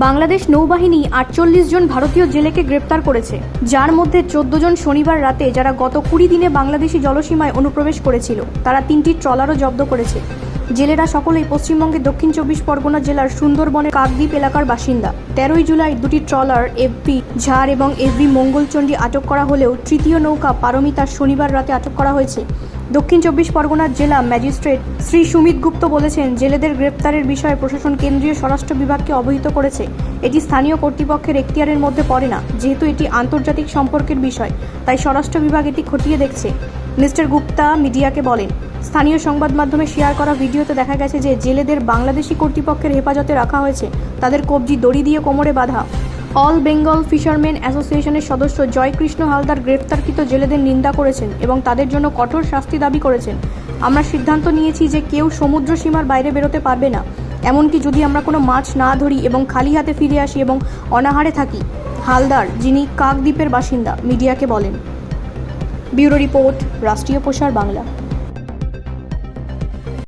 বাংলাদেশ নৌবাহিনী ৪৮ জন ভারতীয় জেলেকে গ্রেপ্তার করেছে, যার মধ্যে ১৪ জন শনিবার রাতে, যারা গত ২০ দিনে বাংলাদেশি জলসীমায় অনুপ্রবেশ করেছিল। তারা ৩টি ট্রলারও জব্দ করেছে। জেলেরা সকলেই পশ্চিমবঙ্গের দক্ষিণ ২৪ পরগনা জেলার সুন্দরবনের কাকদ্বীপ এলাকার বাসিন্দা। ১৩ জুলাই দুটি ট্রলার এফবি ঝাড় এবং এফবি মঙ্গলচণ্ডী আটক করা হলেও তৃতীয় নৌকা পারমিতা শনিবার রাতে আটক করা হয়েছে। দক্ষিণ ২৪ পরগনার জেলা ম্যাজিস্ট্রেট শ্রী সুমিত গুপ্ত বলেছেন, জেলেদের গ্রেপ্তারের বিষয়ে প্রশাসন কেন্দ্রীয় স্বরাষ্ট্র বিভাগকে অবহিত করেছে। এটি স্থানীয় কর্তৃপক্ষের এখতিয়ারের মধ্যে পড়ে না, যেহেতু এটি আন্তর্জাতিক সম্পর্কের বিষয়, তাই স্বরাষ্ট্র বিভাগ এটি খতিয়ে দেখছে। মিস্টার গুপ্তা মিডিয়াকে বলেন, স্থানীয় সংবাদ মাধ্যমে শেয়ার করা ভিডিওতে দেখা গেছে যে জেলেদের বাংলাদেশি কর্তৃপক্ষের হেফাজতে রাখা হয়েছে। তাদের কবজি দড়ি দিয়ে কোমরে বাঁধা। অল বেঙ্গল ফিশারম্যান অ্যাসোসিয়েশনের সদস্য জয়কৃষ্ণ হালদার গ্রেফতারকৃত জেলেদের নিন্দা করেছেন এবং তাদের জন্য কঠোর শাস্তি দাবি করেছেন। আমরা সিদ্ধান্ত নিয়েছি যে কেউ সমুদ্র সীমার বাইরে বেরোতে পারবে না, এমনকি যদি আমরা কোনো মাছ না ধরি এবং খালি হাতে ফিরে আসি এবং অনাহারে থাকি। হালদার, যিনি কাকদ্বীপের বাসিন্দা, মিডিয়াকে বলেন। ব্যুরো রিপোর্ট, রাষ্ট্রীয় প্রসার বাংলা।